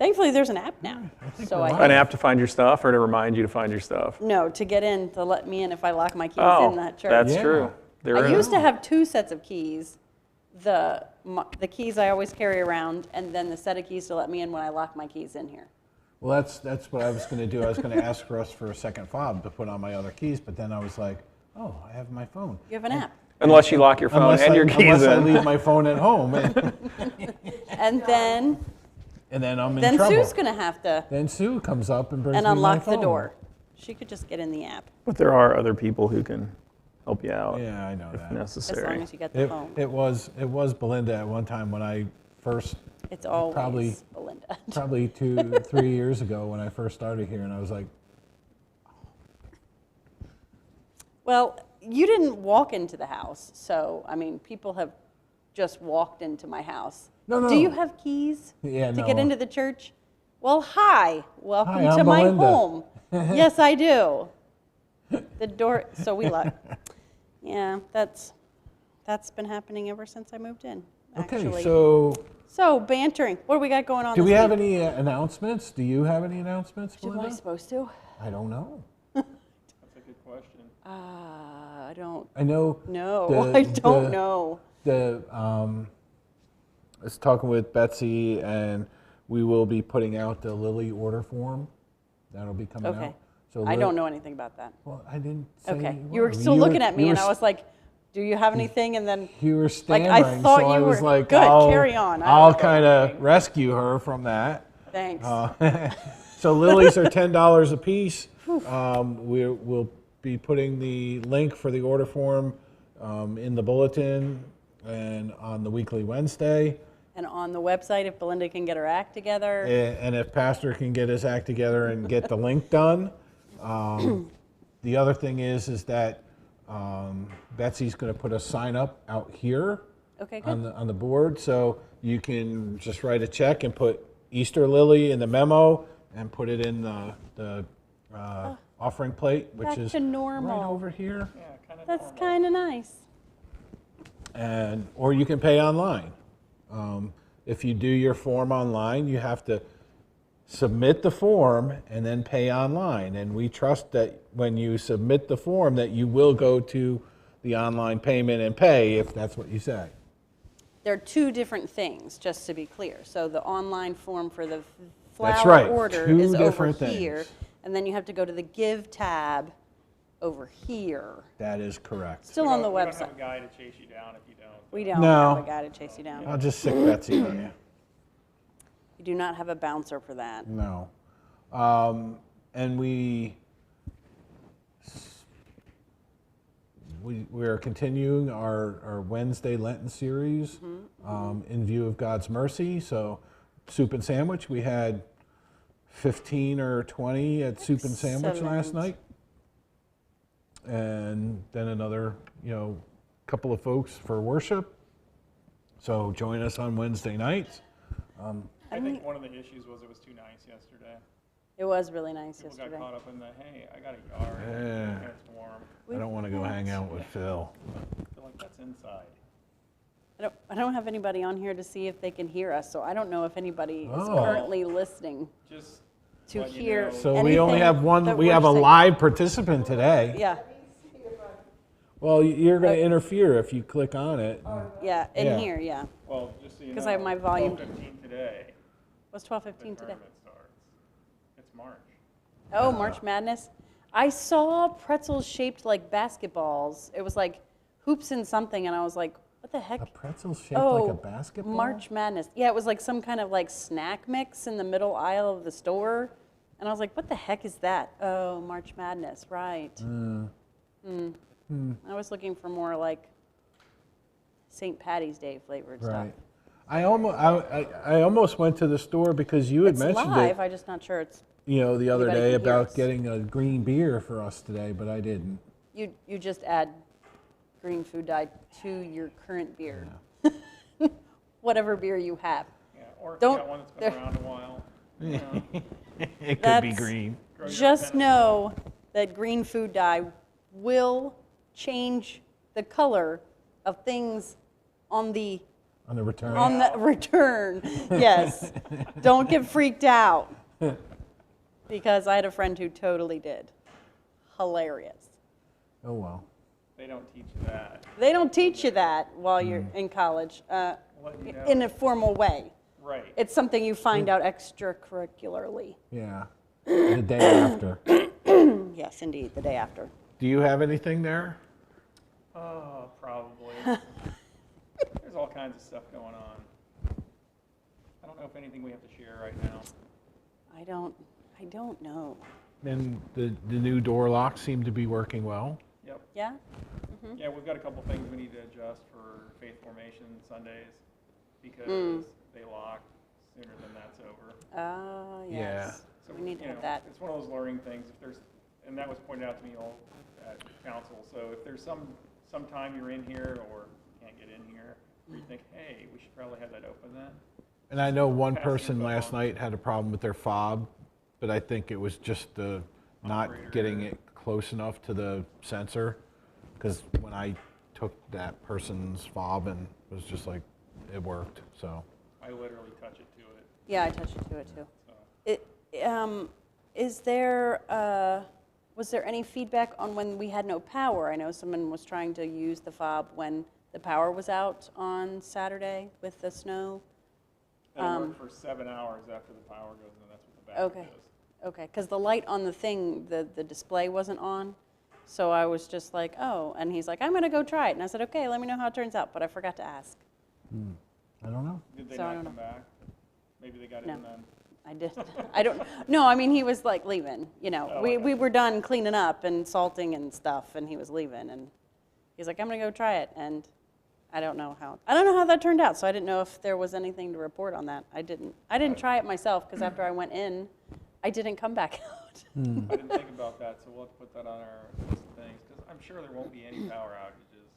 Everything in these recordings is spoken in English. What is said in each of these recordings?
Thankfully, there's an app now. So An app to find your stuff or to remind you to find your stuff? No, to get in, to let me in if I lock my keys in that church. That's true. I used to have 2 sets of keys. The keys I always carry around, and then the set of keys to let me in when I lock my keys in here. Well, that's what I was going to do. I was going to ask for us for a second fob to put on my other keys, but then I was like, oh, I have my phone. You have an app. Unless you lock your phone and your keys in. Unless I leave my phone at home. And then I'm in trouble. Sue's going to have to Then Sue comes up and brings and me my unlock phone. the door. She could just get in the app. But there are other people who can help you out Yeah, I know if that. As necessary. long as you get the phone. It was Belinda at one time when I first, It's always probably- Belinda. probably 2-3 years ago when I first started here, and I was like, Well, you didn't walk into the house, so, I mean, people have just walked into my house. No. Do you have keys Yeah, to no. get into the church? Well, hi. Welcome Hi, I'm to my Belinda. home. Yes, I do. The door, so we lock. Yeah, that's been happening ever since I moved in, actually. okay, so So, bantering. What do we got going on do this we have week? any announcements? Do you have any announcements, Am I Belinda? supposed to? I don't know. That's a good question. I don't I know. know. I don't know. I was talking with Betsy, and we will be putting out the Lily order form. That'll be coming Okay. out. So I don't know anything about that. Well, I didn't say Okay. you You were still looking at me, you and were I was like, do you have anything? And then, You were like, stammering, I thought so you I was were like, good. I'll, Carry on. I'll kind of rescue her from that. thanks. So lilies are $10 a piece. We'll be putting the link for the order form in the bulletin and on the weekly Wednesday. And on the website, if Belinda can get her act together. And if Pastor can get his act together and get the link done. The other thing is that Betsy's going to put a sign up out here Okay, good. on the board, so you can just write a check and put Easter lily in the memo and put it in the offering plate, which Back is to normal. right over here. Yeah, kind of That's kind of nice. Or you can pay online. If you do your form online, you have to submit the form and then pay online. And we trust that when you submit the form that you will go to the online payment and pay if that's what you say. There are 2 different things, just to be clear. So the online form for the That's flower right, order 2 is over different here. things. And then you have to go to the Give tab over here. That is correct. Still on the We don't website. have a guy to chase you down if you don't. We don't No. have a guy to chase you down. I'll just sick Betsy on you. We do not have a bouncer for that. No. And we're continuing our Wednesday Lenten series in view of God's mercy. So soup and sandwich, we had 15 or 20 at soup and sandwich last Excellent. night. And then another, couple of folks for worship. So join us on Wednesday nights. I think one of the issues was it was too nice yesterday. It was really nice People yesterday. got caught up in the, hey, I got a yard, Yeah. and it's warm. I don't want to go hang out with Phil. They're like, that's inside. I don't have anybody on here to see if they can hear us, so I don't know if anybody is Oh. currently listening Just to let you hear. know. So we only anything have one, that we we're have a saying. live participant today. Yeah, Well, you're going to interfere if you click on it. yeah, in Yeah. here, yeah. Well, just so you know. 'Cause I have my volume- 12:15 today, What's the 12:15 today? tournament starts. It's March. Oh, March Madness. I saw pretzels shaped like basketballs. It was like hoops and something, and I was like, what the heck? A pretzel shaped like a basketball? March Madness. Yeah, it was like some kind of like snack mix in the middle aisle of the store. And I was like, what the heck is that? Oh, March Madness, right. I was looking for more like St. Patty's Day flavored stuff. Right. I almost went to the store because you had It's mentioned live, it, I'm just not sure it's, the other Anybody day can hear about us. getting a green beer for us today, but I didn't. you just add green food dye to your current beer. Whatever beer you have. Yeah, or if Don't- you got one that's been there- around a while. You know, It could be That's- green. grow your Just own know that green food dye will change the color of things on the On the return? On the return, yes. Don't get freaked out. Because I had a friend who totally did. Hilarious. Oh, well. They don't teach you that. They don't teach you that while you're in college Let you know. in a formal way. Right. It's something you find out extracurricularly. Yeah. The day after. Yes, indeed, the day after. Do you have anything there? Oh, probably. There's all kinds of stuff going on. I don't know if anything we have to share right now. I don't know. And the new door locks seem to be working well. Yep. Yeah? Yeah, we've got a couple things we need to adjust for faith formation Sundays because they lock sooner than that's over. Oh, yes. Yeah. So We need to you have know, that. It's one of those learning things. If there's, and that was pointed out to me all at council. So if there's some time you're in here or can't get in here, where you think, hey, we should probably have that open then. And I know one Passing person the last phone. night had a problem with their fob, but I think it was just the not Operator getting error. it close enough to the sensor. Because when I took that person's fob and it was just like, it worked, so. I literally touch it to it. Yeah, I touched it to it too. So. Was there any feedback on when we had no power? I know someone was trying to use the fob when the power was out on Saturday with the snow. They work for 7 hours after the power goes, and that's what the backup Okay. is. Okay, because the light on the thing, the display wasn't on. So I was just like, oh, and he's like, I'm going to go try it. And I said, okay, let me know how it turns out. But I forgot to ask. I don't know. Did they So I not don't come back? Maybe they got No. it in then. I did. I don't, no, I mean, he was like leaving, you know. Oh, we okay. were done cleaning up and salting and stuff, and he was leaving. And he's like, I'm going to go try it. And I don't know how that turned out. So I didn't know if there was anything to report on that. I didn't try it myself because after I went in, I didn't come back out. I didn't think about that, so we'll have to put that on our list of things, because I'm sure there won't be any power outages.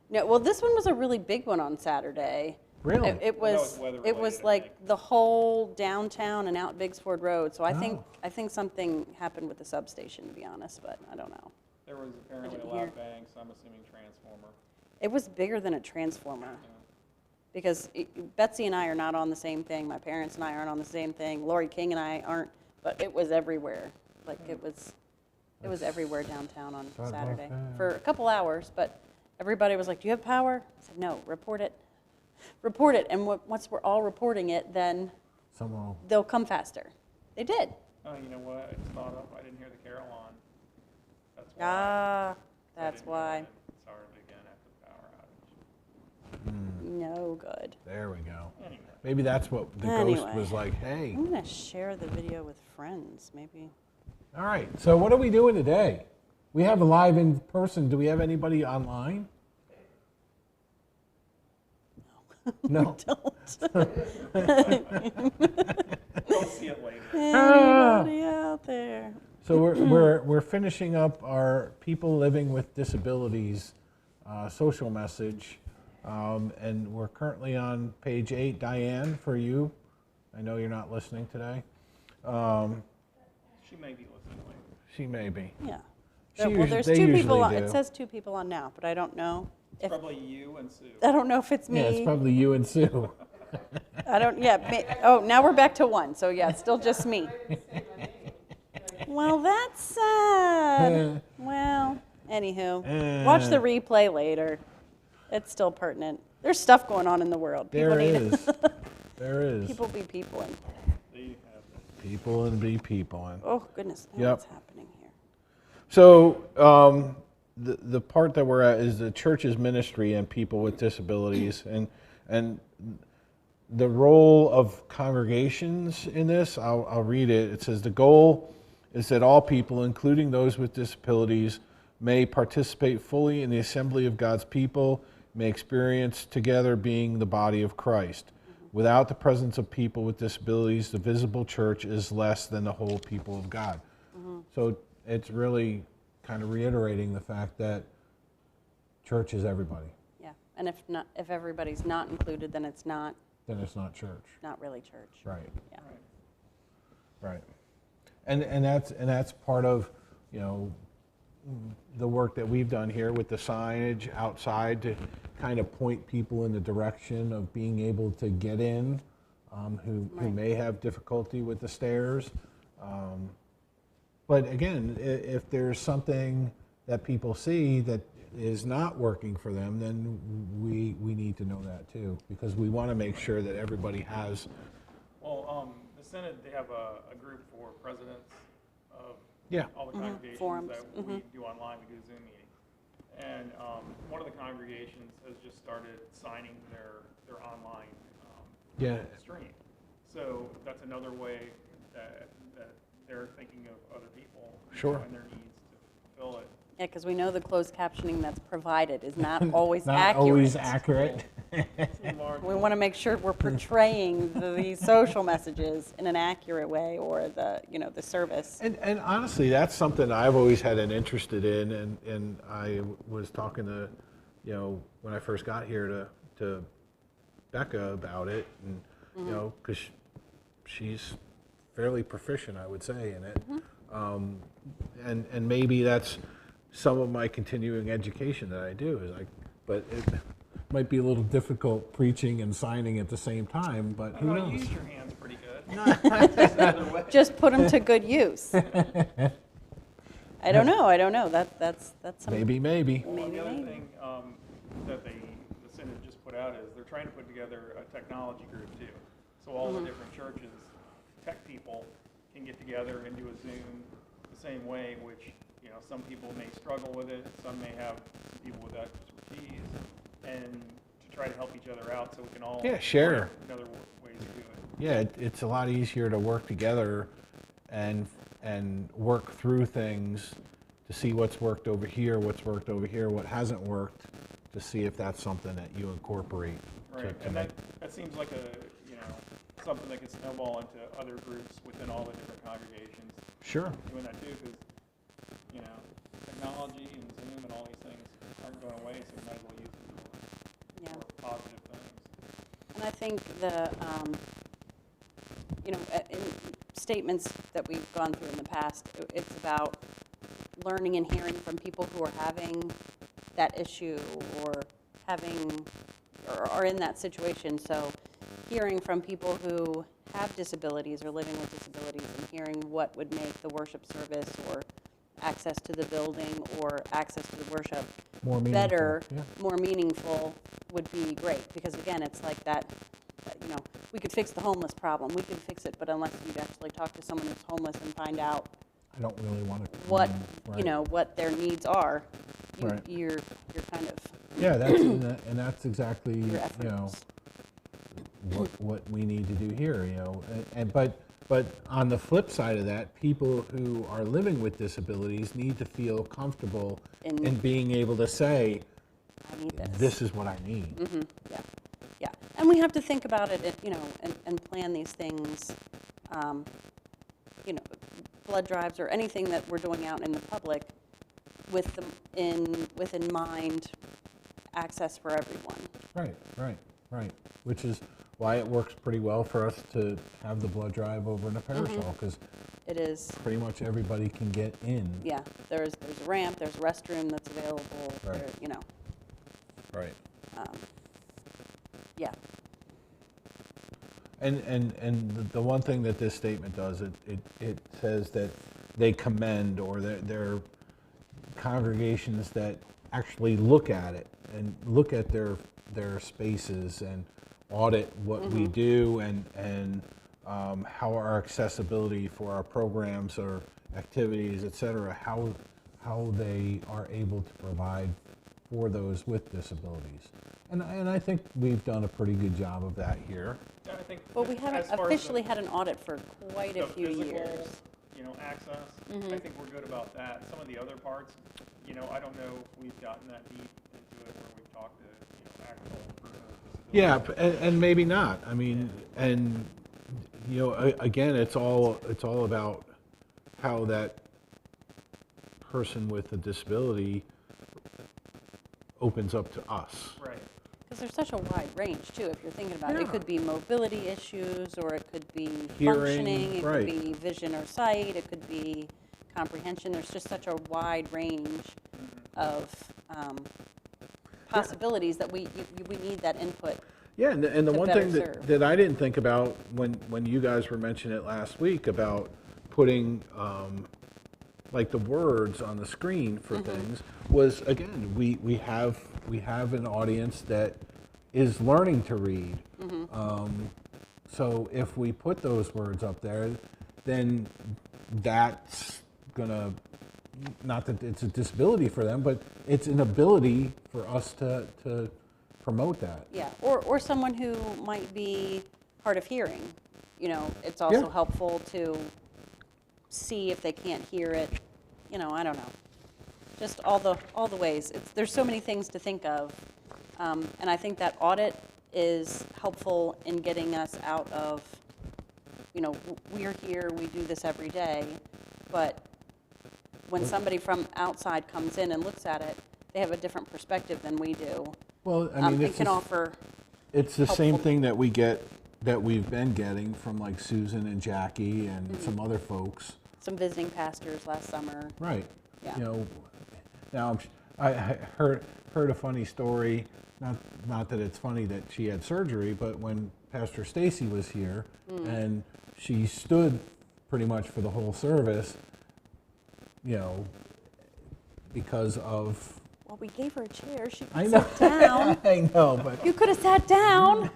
No, well, this one was a really big one on Saturday. Really? It Well, that was, was weather it was related, I like think. the whole downtown and out Bigsford Road. So I Oh. think something happened with the substation, to be honest, but I don't know. There was apparently a didn't loud hear. bang, so I'm assuming transformer. It was bigger than a transformer Yeah. because Betsy and I are not on the same thing. My parents and I aren't on the same thing. Lori King and I aren't, but it was everywhere. Like it was everywhere downtown on Not Saturday bad. for a couple hours. But everybody was like, "Do you have power?" I said, "No, report it." Report it, and once we're all reporting it, then Someone will. they'll come faster. They did. Oh, you know what? I just thought of, I didn't hear the carol on. That's why. Ah, So I that's didn't hear why. it, and it started again after the power outage. No good. There we go. Anyway, Maybe that's what the ghost Anyway. was like, hey. I'm gonna share the video with friends, maybe. All right, so what are we doing today? We have a live in person. Do we have anybody online? No. Don't. we'll see it later. Anybody out there? So we're finishing up our people living with disabilities social message, and we're currently on page 8. Diane, for you, I know you're not listening today. She may be listening later. She may be. Yeah. She Well, there's they two people usually on. do. It says 2 people on now, but I don't know if Probably you and Sue. I don't know if it's me. Yeah, it's probably you and Sue. I don't. Yeah. Oh, now we're back to 1. So yeah, it's still just me. Well, that's sad. Well, anywho, watch the replay later. It's still pertinent. There's stuff going on in the world. There People need is. There is. People be peopling. They have that. People and be people. And Oh goodness, now Yep. what's happening here? so the part that we're at is the church's ministry and people with disabilities, and the role of congregations in this. I'll read it. It says the goal is that all people, including those with disabilities, may participate fully in the assembly of God's people, may experience together being the body of Christ. Without the presence of people with disabilities, the visible church is less than the whole people of God. So it's really kind of reiterating the fact that church is everybody. Yeah, and if everybody's not included, then it's not Then it's not church. really church. Right. Yeah. Right. And that's part of, the work that we've done here with the signage outside to kind of point people in the direction of being able to get in, who may have difficulty with the stairs. But again, if there's something that people see that is not working for them, then we need to know that too, because we want to make sure that everybody has. Well, the Synod, they have a group for presidents of Yeah. all the congregations Forums. that we do online. We do a Zoom meeting. And one of the congregations has just started signing their online Yeah. stream. So that's another way that they're thinking of other people Sure. and their needs to fulfill it. Yeah, because we know the closed captioning that's provided is not always Not accurate. always accurate. We want to make sure we're portraying the social messages in an accurate way, or the service. And honestly, that's something I've always had an interest in, and I was talking to, when I first got here to Becca about it, and because she's fairly proficient, I would say, in it, and maybe that's some of my continuing education that I do but it might be a little difficult preaching and signing at the same time, but who knows? You use your hands pretty good. Just put them to good use. I don't know. That's something. Maybe. Well, the other maybe. thing that the Synod just put out is they're trying to put together a technology group too. So all the different churches, tech people, can get together and do a Zoom the same way, which some people may struggle with it, some may have people with expertise, and to try to help each other out so we can all share. find other ways to do it. Yeah, it's a lot easier to work together and work through things to see what's worked over here, what hasn't worked, to see if that's something that you incorporate. Right, and that seems like something that could snowball into other groups within all the different congregations. Sure. Doing that too, because technology and Zoom and all these things aren't going away, so we might as well use them for positive things. And I think in statements that we've gone through in the past, it's about learning and hearing from people who are having that issue or are in that situation. So hearing from people who have disabilities or living with disabilities, and hearing what would make the worship service or access to the building or access to the worship More meaningful, better, yeah. more meaningful would be great. Because again, it's like that, we could fix the homeless problem, we could fix it, but unless you actually talk to someone who's homeless and find out I don't really want to. what, right. what their needs are, Right. you're kind of, Yeah, and that's exactly your efforts. What we need to do here, but on the flip side of that, people who are living with disabilities need to feel comfortable in being able to say, I need this. this is what I need. Yeah. And we have to think about it, and plan these things, blood drives or anything that we're doing out in the public with in mind access for everyone. Right. Which is why it works pretty well for us to have the blood drive over in a parasol, because It is, pretty much everybody can get in. yeah, there's a ramp, there's a restroom that's available, Right. Right. Yeah. And the one thing that this statement does, it says that they commend, or they're congregations that actually look at it and look at their spaces and audit what we do and how our accessibility for our programs or activities, et cetera, how they are able to provide for those with disabilities. And I think we've done a pretty good job of that here. Yeah, I think Well, we as haven't far as officially had an audit for quite a the few physical, years. Access, I think we're good about that. Some of the other parts, I don't know if we've gotten that deep into it where we've talked to, actual person with disabilities. Yeah, and maybe not. I mean, and again, it's all about how that person with a disability opens up to us. Right. Because there's such a wide range, too, if you're thinking about it. It Yeah. could be mobility issues, or it could be Hearing, functioning, it right. could be vision or sight, it could be comprehension. There's just such a wide range of possibilities that we need that input. Yeah, and the to one better thing serve. that I didn't think about when you guys were mentioning it last week about putting like the words on the screen for things was, again, we have an audience that is learning to read. So if we put those words up there, then that's gonna, not that it's a disability for them, but it's an ability for us to promote that. Yeah, or someone who might be hard of hearing. You know, it's also Yeah. helpful to see if they can't hear it. You know, I don't know. Just all the ways. There's so many things to think of, and I think that audit is helpful in getting us out of. You know, we're here, we do this every day, but when somebody from outside comes in and looks at it, they have a different perspective than we do. Well, I mean, It can offer. it's the same helpful. thing that we've been getting from like Susan and Jackie and some other folks. Some visiting pastors last summer. Right. Yeah. You know, now I heard a funny story. Not that it's funny that she had surgery, but when Pastor Stacy was here and she stood pretty much for the whole service, you know, because of. Well, we gave her a chair. She I could know. sit down. I know, but You could have sat down.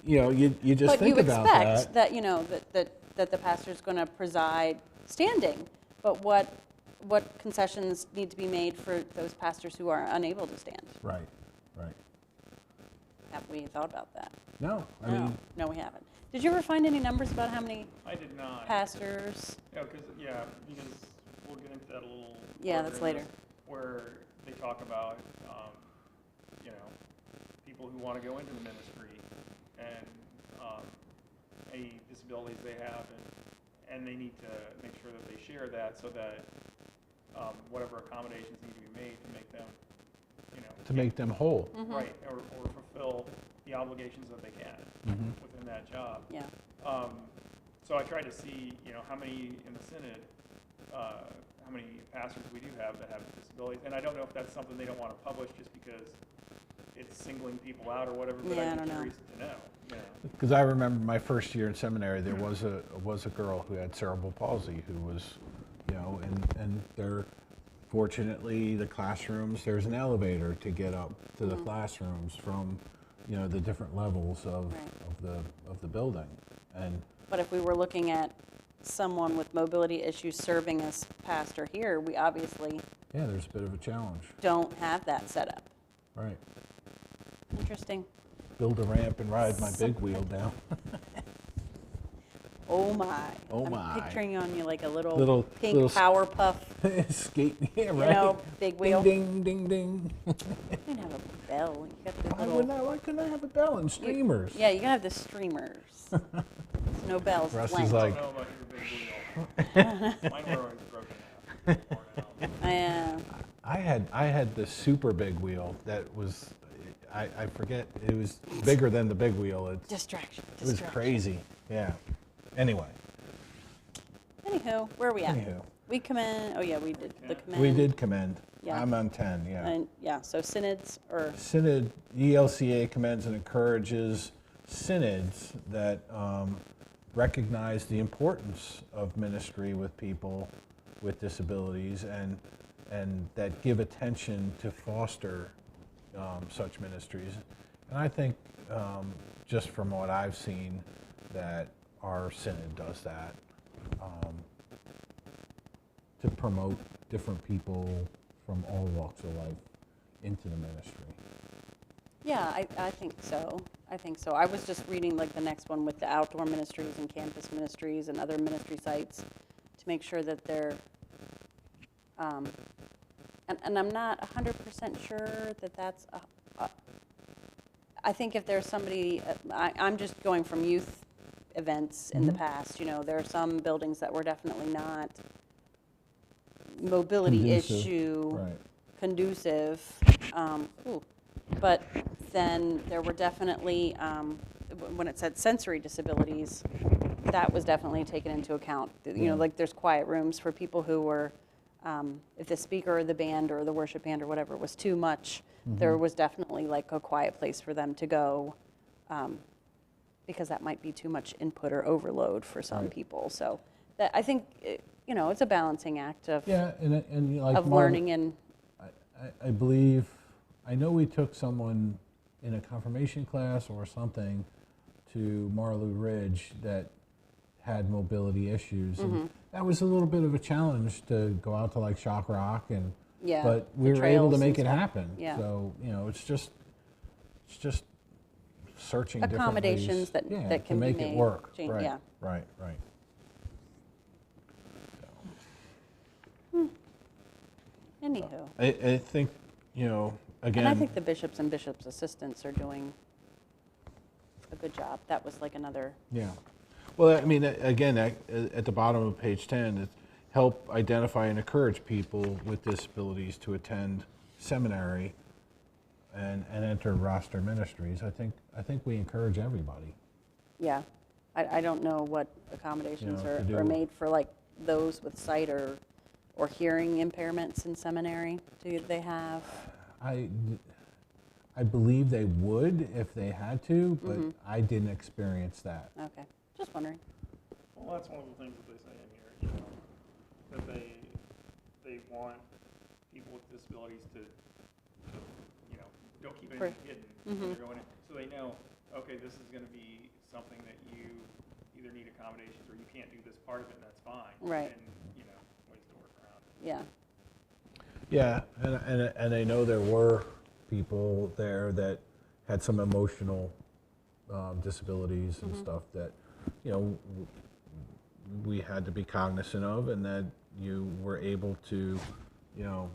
you know, you just But think you about expect that. you know, that the pastor's going to preside standing. But what concessions need to be made for those pastors who are unable to stand? Right. Have we thought about that? No, I No, mean, no, we haven't. Did you ever find any numbers about how many I did not. pastors? Because we'll get into that a little. Yeah, further that's in later. this, where they talk about, you know, people who want to go into the ministry and any disabilities they have, and they need to make sure that they share that so that whatever accommodations need to be made to make them, you know, to make them whole. right, or fulfill the obligations that they can within that job. Yeah. So I tried to see, you know, how many in the synod, how many pastors we do have that have disabilities, and I don't know if that's something they don't want to publish just because it's singling people out or whatever. But Yeah, I I'd don't be know. curious to know. You know. Because I remember my first year in seminary, there was a girl who had cerebral palsy who was, you know, and there, fortunately, the classrooms, there's an elevator to get up to the classrooms from, you know, the different levels of the building, and But if we were looking at someone with mobility issues serving as pastor here, we obviously yeah, there's a bit of a challenge, don't have that set up. right? Interesting. Build a ramp and ride my big wheel down. Oh my. Oh I'm my. picturing on you like a little, Little- pink little power puff, Skate, yeah, you right. know, big wheel. Ding, ding, ding, ding. You can have a bell. You got the Why couldn't I have a bell and streamers? Yeah, you can have the streamers. No bells. Russ blank. is I like, don't know about your big wheel. Mine were always broken out. Worn out. I had the super big wheel that was, I forget, it was bigger than the big wheel. Distraction. It was crazy. Yeah. Anyway, Anywho, where are we at? Anywho. We commend. Oh yeah, we did the commend. we did commend. Yeah. I'm on 10, yeah. And yeah, so synods or Synod, ELCA commends and encourages synods that recognize the importance of ministry with people with disabilities and that give attention to foster such ministries. And I think just from what I've seen that our synod does that to promote different people from all walks of life into the ministry. yeah, I think so. I think so. I was just reading like the next one with the outdoor ministries and campus ministries and other ministry sites to make sure that they're. And I'm not 100% sure that that's. I think if there's somebody, I'm just going from youth events in the past. You know, there are some buildings that were definitely not mobility Conducive, issue right. conducive. But then there were definitely, when it said sensory disabilities, that was definitely taken into account. You know, like there's quiet rooms for people who were, if the speaker or the band or the worship band or whatever was too much, there was definitely like a quiet place for them to go, because that might be too much input or overload for some people. So that, I think, you know, it's a balancing act of, Yeah, and like of learning and, I believe, I know we took someone in a confirmation class or something to Marlou Ridge that had mobility issues. And that was a little bit of a challenge to go out to like Shock Rock and, yeah. but the we were able to trails make it and stuff. happen. Yeah. So, you know, it's just searching different Accommodations ways, that, yeah, that to can be make made. it work. Change- Right, Yeah. right, right. Anywho. I think, you know, again. And I think the bishops and bishops' assistants are doing a good job. That was like another, Yeah. Well, I mean, again, at the bottom of page 10, it's help identify and encourage people with disabilities to attend seminary and enter roster ministries. I think we encourage everybody. yeah. I don't know what accommodations You know, to are do- made for like those with sight or hearing impairments in seminary. Do they have? I believe they would if they had to, but Mm-hmm. I didn't experience that. Okay, just wondering. Well, that's one of the things that they say in here, you know, that they want people with disabilities to you know, don't keep anything hidden when they're going in. So they know, okay, this is going to be something that you either need accommodations or you can't do this part of it, and that's fine. Right. And, you know, ways to work around it. Yeah. Yeah, and I know there were people there that had some emotional disabilities and stuff that, you know, we had to be cognizant of, and that you were able to, you know,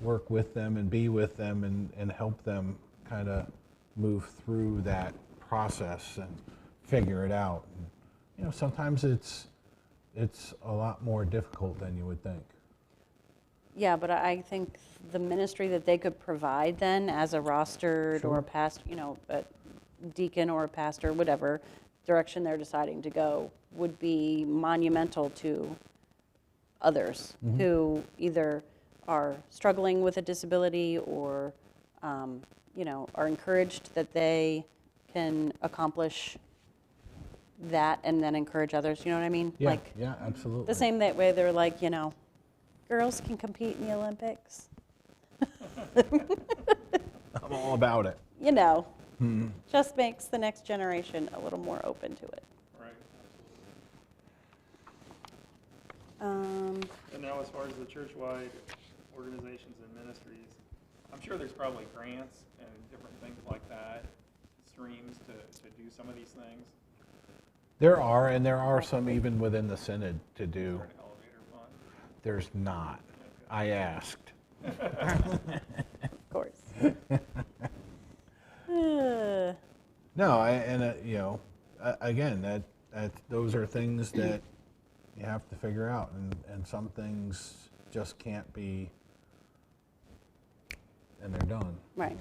work with them and be with them and help them kind of move through that process and figure it out. And, you know, sometimes it's a lot more difficult than you would think. Yeah, but I think the ministry that they could provide then as a rostered or Sure. a pastor, you know, a deacon or a pastor, whatever direction they're deciding to go, would be monumental to others who either are struggling with a disability or, you know, are encouraged that they can accomplish that and then encourage others. You know what I mean? Yeah, Like yeah, absolutely. the same that way they're like, you know, girls can compete in the Olympics. I'm all about it. You know, just makes the next generation a little more open to it. Right, absolutely. Um, And now as far as the church-wide organizations and ministries, I'm sure there's probably grants and different things like that, streams to do some of these things. There are some even within the synod to Is do. there an elevator fund? There's not. I asked. of course. No, you know, again, that those are things that you have to figure out, and some things just can't be, and they're done. Right.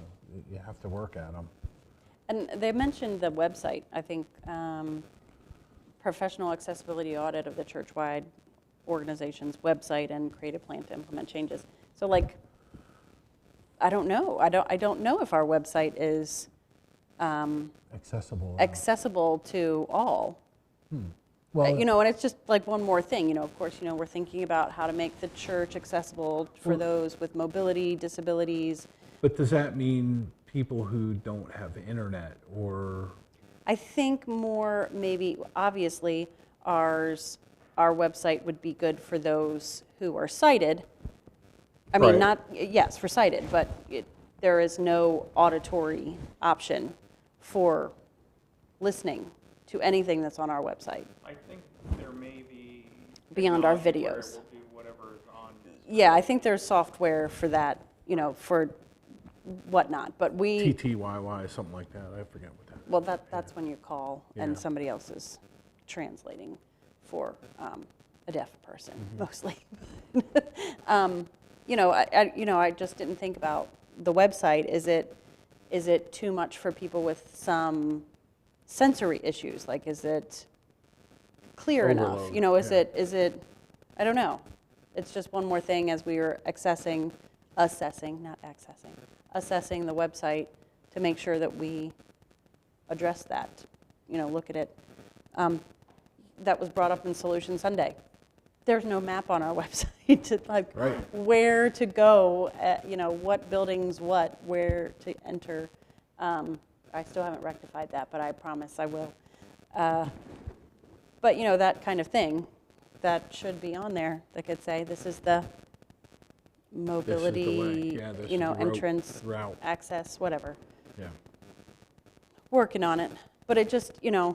You have to work at them. And they mentioned the website, I think, professional accessibility audit of the church-wide organization's website and create a plan to implement changes. So like, I don't know. I don't know if our website is Accessible. accessible to all. Well, You know, and it's just like one more thing, you know, of course, you know, we're thinking about how to make the church accessible for Well- those with mobility, disabilities. but does that mean people who don't have internet or? I think more maybe, obviously, our website would be good for those who are sighted. I mean, Right. not, yes, for sighted, but there is no auditory option for listening to anything that's on our website. I think there may be. Beyond our technology where videos. it will do whatever is on. Yeah, I think there's software for that, you know, for whatnot, but we, TTYY, something like that. I forget what that. well, that's when you call and Yeah. somebody else is translating for a deaf person, mostly. You know, I just didn't think about the website. Is it too much for people with some sensory issues? Like, is it clear enough? Overload, You know, is yeah. it, I don't know. It's just one more thing as we were assessing the website to make sure that we address that, you know, look at it. That was brought up in Solution Sunday. There's no map on our website to like Right. where to go, you know, what buildings, where to enter. I still haven't rectified that, but I promise I will. But you know, that kind of thing, that should be on there. That could say this is the mobility, Yeah, this you is know, the entrance, route. access, whatever. Yeah. Working on it. But it just, you know,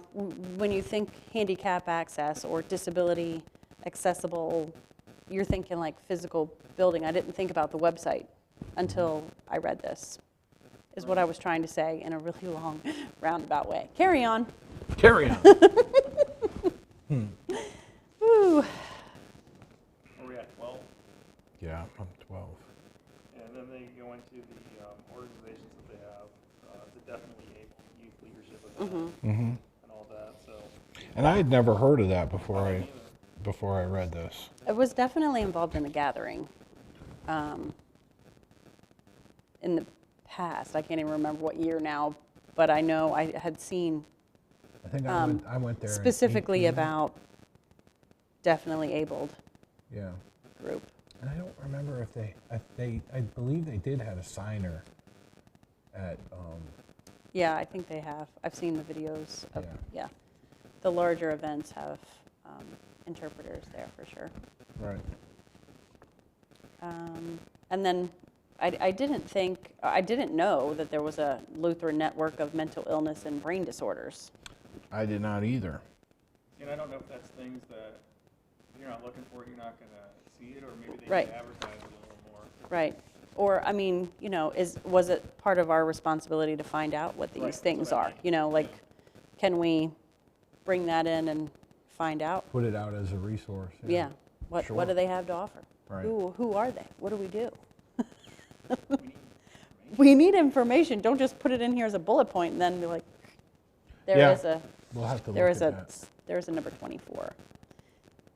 when you think handicap access or disability accessible, you're thinking like physical building. I didn't think about the website until I read this, is what I was trying to say in a really long, roundabout way. Carry on. Carry on. Woo. Are we at 12? Yeah, I'm 12. And then they go into the organizations that they have, the Definitely Able Youth Leadership event Mm-hmm. and all that, so. And I had never heard of that before I I didn't either. read this. I was definitely involved in a gathering in the past. I can't even remember what year now, but I know I had seen I think I went there in specifically 18. about definitely abled Yeah. group. And I don't remember if I believe they did have a signer at, Yeah, I think they have. I've seen the videos of, Yeah. yeah. The larger events have interpreters there for sure. right. And then I didn't know that there was a Lutheran network of mental illness and brain disorders. I did not either. And I don't know if that's things that if you're not looking for it, you're not going to see it, or maybe they Right. can advertise it a little more. Right. Or, I mean, you know, was it part of our responsibility to find out what these Right, that's things what I are? mean. You know, like, can we bring that in and find out? Put it out as a resource. Yeah. What Sure. do they have to offer? Right. Who are they? What do we do? We need We need information. Don't just put it in here as a bullet point and then be like, Yeah. there We'll have to is look at that. there is a number 24.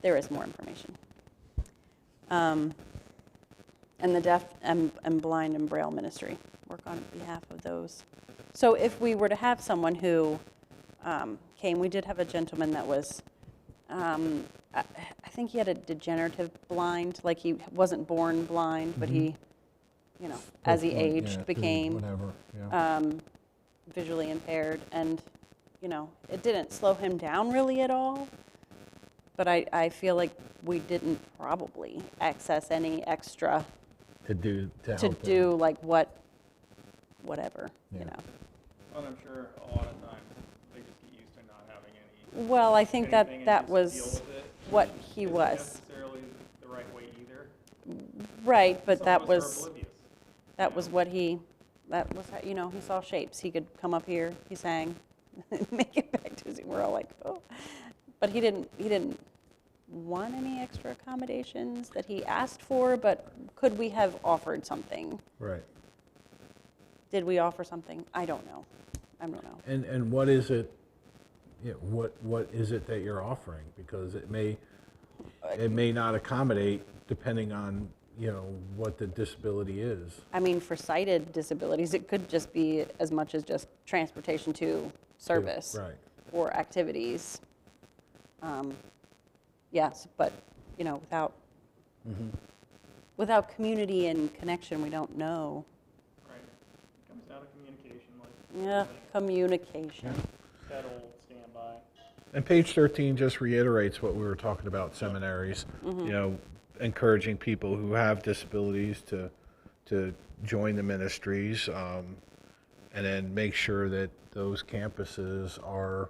There is more information. And the deaf and blind and braille ministry work on behalf of those. So if we were to have someone who came, we did have a gentleman that was, I think he had a degenerative blind, like he wasn't born blind, but he, you know, as he Hopefully, yeah, aged, through became whatever. Yeah. visually impaired, and you know, it didn't slow him down really at all, but I feel like we didn't probably access any extra to to help do like whatever, Yeah. you know. Well, I'm sure a lot of times they just get used to not having any. Well, I think anything and that just was deal with it. what he Isn't was. necessarily the right way either. Right, but Some that of us are was oblivious. that was, you know, he saw shapes. He could come up here, he sang, make it back to us. We're all like, oh. But he didn't want any extra accommodations that he asked for, but could we have offered something? Right. Did we offer something? I don't know. And what is it? Yeah, what is it that you're offering? Because it may not accommodate depending on, you know, what the disability is. I mean, for sighted disabilities, it could just be as much as just transportation to service Right. or activities. Yes, but, you know, without community and connection, we don't know. Right. It comes down to communication, like. Yeah, communication. That old standby. And page 13 just reiterates what we were talking about, seminaries, Mm-hmm. you know, encouraging people who have disabilities to join the ministries, and then make sure that those campuses are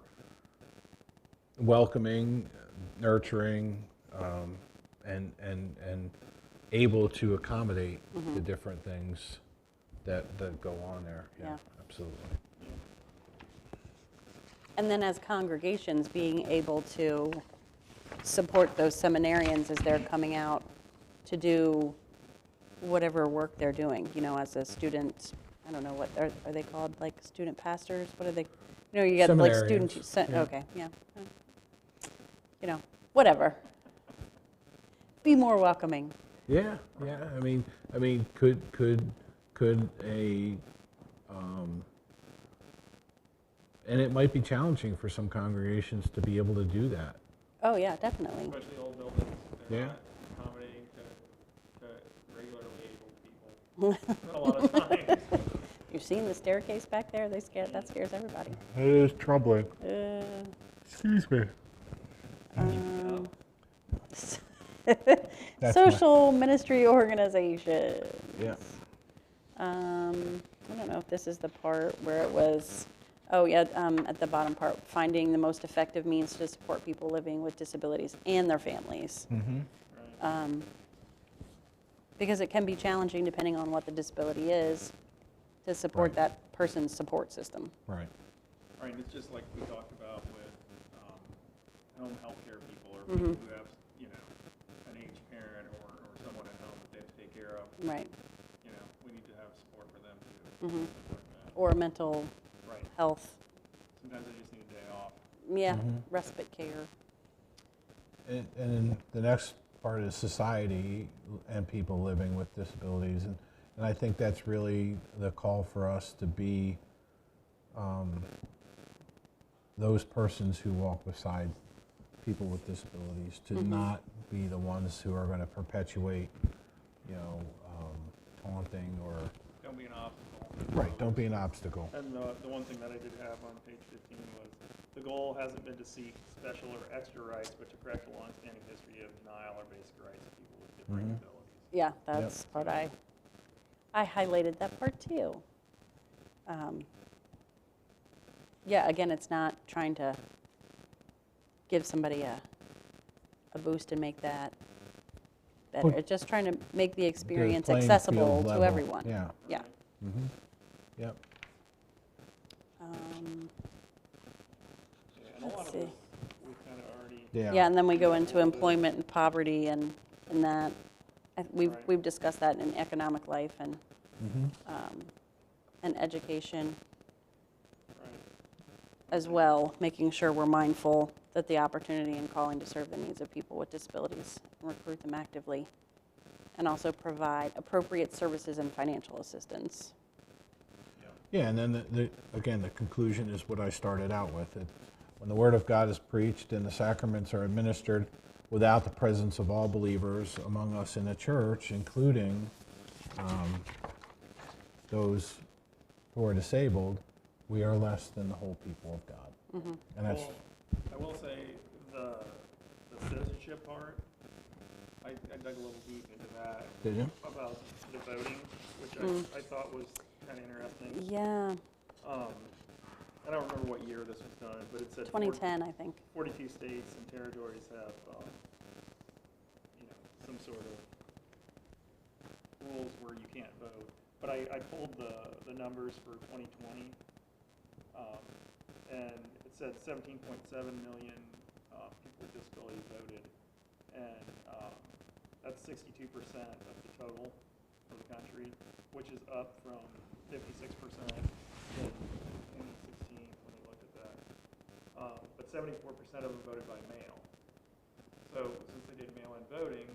welcoming, nurturing, and able to accommodate the different things that go on there. Yeah. Absolutely. And then as congregations, being able to support those seminarians as they're coming out to do whatever work they're doing, you know, as a student, I don't know, what are they called, like student pastors? What are they? You know, you got like Seminarians, student, yeah. okay, yeah. you know, whatever. Be more welcoming. Yeah, yeah. I mean, could a, and it might be challenging for some congregations to be able to do that. Oh, yeah, definitely. Especially old buildings, they're Yeah. not accommodating to regularly able people a lot of times. You've seen the staircase back there? That scares everybody. It is troubling. Excuse me. That's Social ministry organization. Yeah. I don't know if this is the part where it was, oh yeah, at the bottom part, finding the most effective means to support people living with disabilities and their families. Mm-hmm. Because it can be challenging depending on what the disability is to support Right. that person's support system. Right. Right, it's just like we talked about with home health care people or Mhm. people who have, you know, an aged parent or someone at home that they have to take care of. Right. You know, we need to have support for them too. Mhm. Support that. Or mental Right. health, Sometimes they just need a day off. yeah, Mhm. respite care. And then the next part is society and people living with disabilities. And I think that's really the call for us to be those persons who walk beside people with disabilities, to not be the ones who are going to perpetuate, you know, taunting or, Don't be an obstacle. right, don't be an obstacle. And the one thing that I did have on page 15 was, the goal hasn't been to seek special or extra rights, but to correct a longstanding history of denial or basic rights of people with differing Mhm. abilities. Yeah, that's part I highlighted that part too. Yeah, again, it's not trying to give somebody a boost and make that better. Well, It's just trying to make the experience playing accessible field to level. everyone. Yeah. Yeah. Mm-hmm. Yep. Um, Yeah, and a lot Let's of see. this, we kind of already, Yeah, and then we go into employment and poverty and that. We've Right. we've discussed that in economic life and Mm-hmm. and education right, as well, making sure we're mindful that the opportunity and calling to serve the needs of people with disabilities and recruit them actively, and also provide appropriate services and financial assistance. Yeah, and then again, the conclusion is what I started out with. When the Word of God is preached and the sacraments are administered without the presence of all believers among us in the church, including those who are disabled, we are less than the whole people of God. And that's, well, I will say, the citizenship part, I dug a little deep into that, did you? about the voting, which I thought was kind of interesting. Yeah, I don't remember what year this was done, but it said 2010, I think. 42 states and territories have, you know, some sort of rules where you can't vote. But I pulled the numbers for 2020, and it said 17.7 million people with disabilities voted, and that's 62% of the total for the country, which is up from 56% in 2016 when we looked at that. But 74% of them voted by mail. So since they did mail-in voting,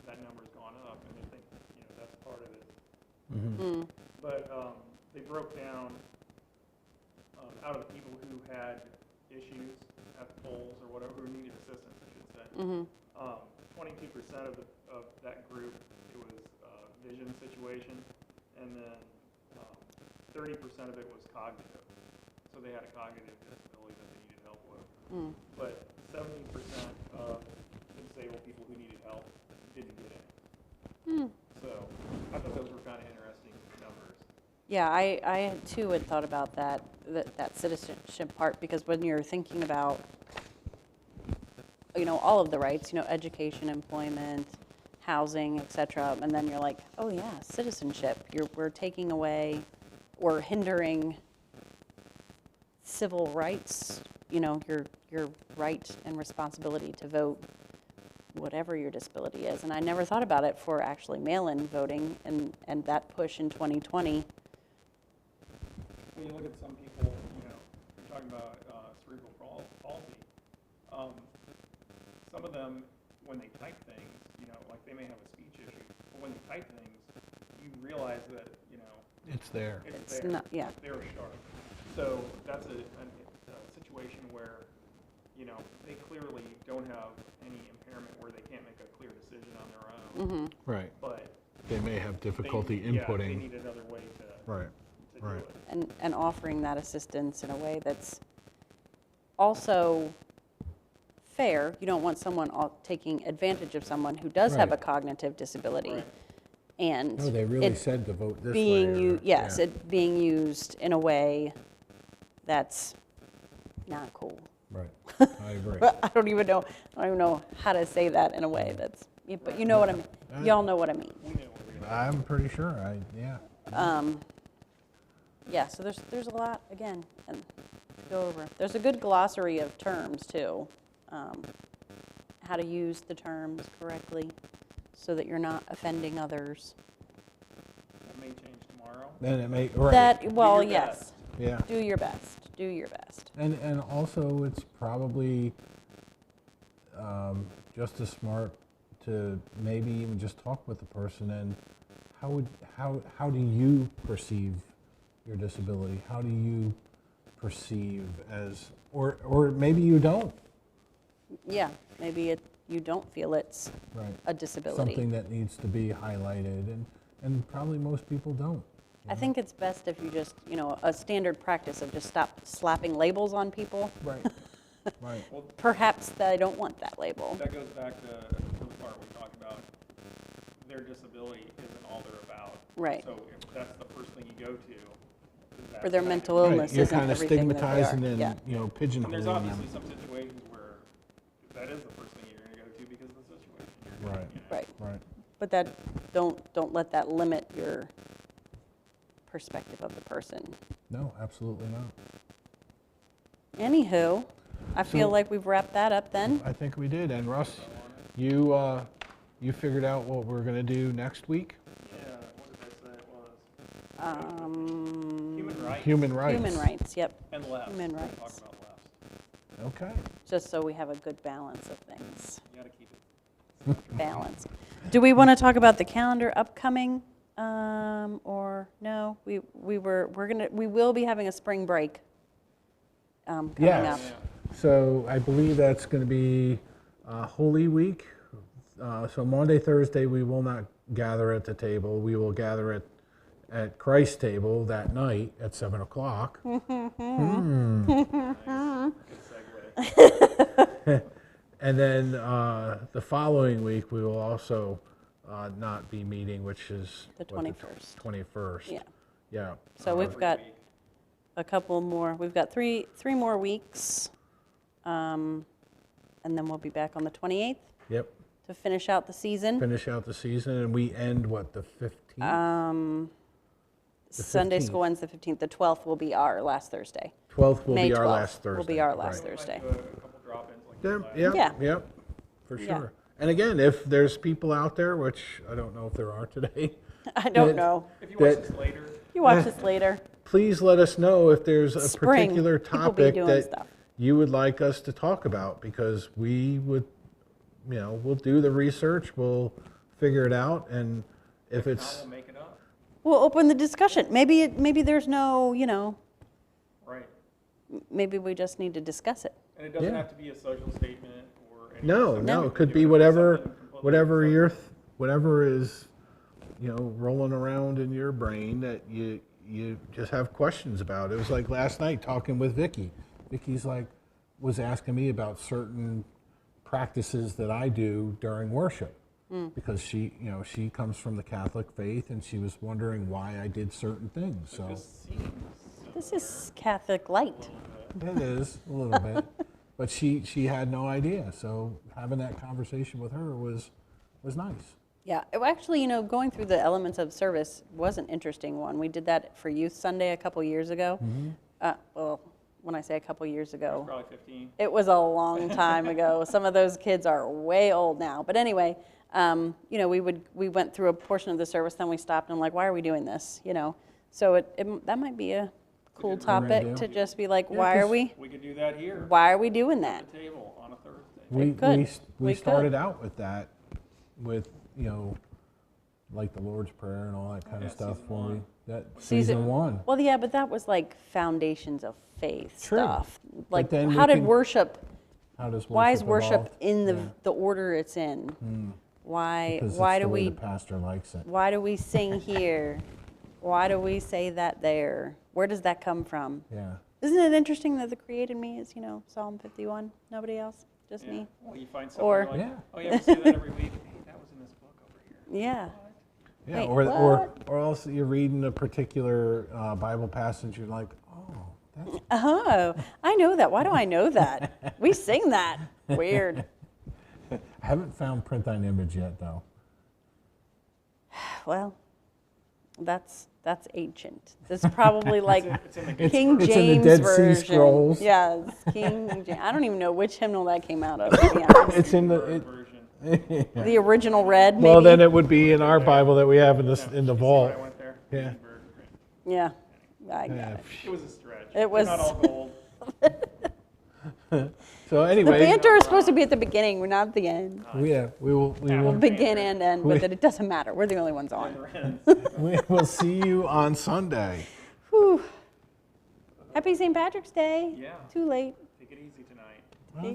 that number's gone up, and I think, you know, that's part of it. Mm-hmm. But they broke down out of the people who had issues at the polls or whatever, who needed assistance, I should say. 22% of that group, it was a vision situation, and then 30% of it was cognitive. So they had a cognitive disability that they needed help with. But 70% of the disabled people who needed help didn't get it. So I thought those were kind of interesting numbers. Yeah, I too had thought about that citizenship part, because when you're thinking about, you know, all of the rights, you know, education, employment, housing, et cetera, and then you're like, oh yeah, citizenship. We're taking away or hindering civil rights, you know, your right and responsibility to vote, whatever your disability is. And I never thought about it for actually mail-in voting and that push in 2020. When you look at some people, you know, you're talking about cerebral palsy. of them, when they type things, like they may have a speech issue, but when they type things, you realize that, It's there. it's It's there. not, yeah. They're sharp. So that's a situation where, they clearly don't have any impairment where they can't make a clear decision on their own. Right. But They may have they, difficulty yeah, they inputting. need another way to Right. do Right. it. And offering that assistance in a way that's also fair. You don't want someone taking advantage of someone who does have a Right. cognitive disability. Right. And No, they really it said to vote this way. being, or- yes, yeah. it being used in a way that's not cool. Right. I agree. But I don't even know how to say that in a way that's, but you know what I mean. Y'all know what I mean. We know what we're gonna I'm pretty sure. Yeah. Yeah, so there's a lot, again, and to go over. There's a good glossary of terms, too. How to use the terms correctly so that you're not offending others. That may change tomorrow. And it may, right. That, well, your yes, best. Yeah. do your best, do your best. And also, it's probably just as smart to maybe even just talk with the person and how do you perceive your disability? How do you perceive as, or maybe you don't. Yeah, maybe you don't feel it's Right. a disability. Something that needs to be highlighted, and probably most people don't. I think it's best if you just, a standard practice of just stop slapping labels on people. Right. Right. Well, Perhaps they don't want that label. that goes back to the part we talked about. Their disability isn't all they're about. Right. So if that's the first thing you go to, For their mental Right, illness you're isn't kind of everything that they are. stigmatizing and Yeah. And pigeonholing there's them. obviously some situations where that is the first thing you're going to go to because of the situation. You're Right. Right. Right. But that, don't let that limit your perspective of the person. No, absolutely not. Anywho, I feel So- like we've wrapped that up then. I think we did. And Russ, you figured out what we're going to do next week? Yeah, what did I say it was? Um, Human rights. Human rights. Human rights, yep, And left. Human We'll rights. Talk about left. Okay. just so we have a good balance of things. You got to keep it. Balance. Do we want to talk about the calendar upcoming, or no? We will be having a spring break coming Yes. up. Yeah. So I believe that's going to be Holy Week. So Monday, Thursday, we will not gather at the table. We will gather at Christ's table that night at 7 o'clock. Good segue. And then the following week, we will also not be meeting, which is The 21st. 21st. Yeah. Yeah. So we've got Week. a couple more, we've got three more weeks, and then we'll be back on the 28th Yep. to finish out the season. Finish out the season, and we end what, the 15th? The Sunday 15th. school ends the 15th. The 12th will be our last Thursday. 12th will May be our 12th last Thursday. will be our right. last We might Thursday. do a couple drop-ins like Yep, last. yep, Yeah. yep, for Yeah. sure. And again, if there's people out there, which I don't know if there are today, I don't that- know. If you watch that- this later, You watch this later. please let us know if there's a Spring, particular people be topic doing that stuff. you would like us to talk about, because we would, we'll do the research, we'll figure it out, and if I it's, will make it up. We'll open the discussion. Maybe there's no, Right. maybe we just need to discuss it. And it doesn't Yeah. have to be a social statement or anything. no, Sometimes no, we it can could do be with whatever, something completely whatever separate. whatever is, rolling around in your brain that you just have questions about. It was like last night talking with Vicky. Vicky's was asking me about certain practices that I do during worship, because she comes from the Catholic faith, and she was wondering why I did certain things. So Just seems This is Catholic light. it is a little bit, but she had no idea. So having that conversation with her was nice. Yeah, actually, going through the elements of service was an interesting one. We did that for Youth Sunday a couple years ago. Well, when I say a couple years ago, probably 15. it was a long time ago. Some of those kids are way old now. But anyway, we went through a portion of the service, then we stopped and why are we doing this? So that might be a cool topic idea. to just be like, Yeah, why are 'cause- we We could do that here doing at that? the table on a Thursday. We, It could. we, We we could. started out with that, with, like the Lord's Prayer and all that kind of Yeah, stuff. season When we, one. that season one. Well, yeah, but that was like foundations of faith True. stuff. Like, then how we did can- worship? How does worship Why is worship evolved? in the Yeah. the order it's in? Why Because why it's do the way we the pastor likes it. why do we sing here? Why do we say that there? Where does that come from? Yeah. Isn't it interesting that the created me is, Psalm 51? Nobody else? Just Yeah. me? Well, you find something Or- like, Yeah. oh, yeah, we say that every week. Hey, that was in this book over here. Yeah. Yeah, Wait, or else you're reading a particular Bible passage, you're like, oh, that's Oh, I know that. Why do I know that? We sing that. Weird. I haven't found print on image yet, though. Well, that's ancient. It's probably like It's in the It's- King it's in James the Dead Sea version. Scrolls. Yeah, it's King James. I don't even know which hymnal that came out of, to be honest. It's in the. Word version. The original red, maybe? Well, then it would be in our Bible that we have in the Yeah, in the see vault. where I went there? Yeah. Reading version. Yeah, I got Yeah. it. It was a stretch. It was- They're not all gold. So The anyway, banter is supposed to be at the beginning, we're not at the end. we will We'll we begin and end with We- it. It doesn't matter. We're the only ones on. will see you on Sunday. Whew. Happy St. Patrick's Day. Yeah. Too late. Take it easy tonight.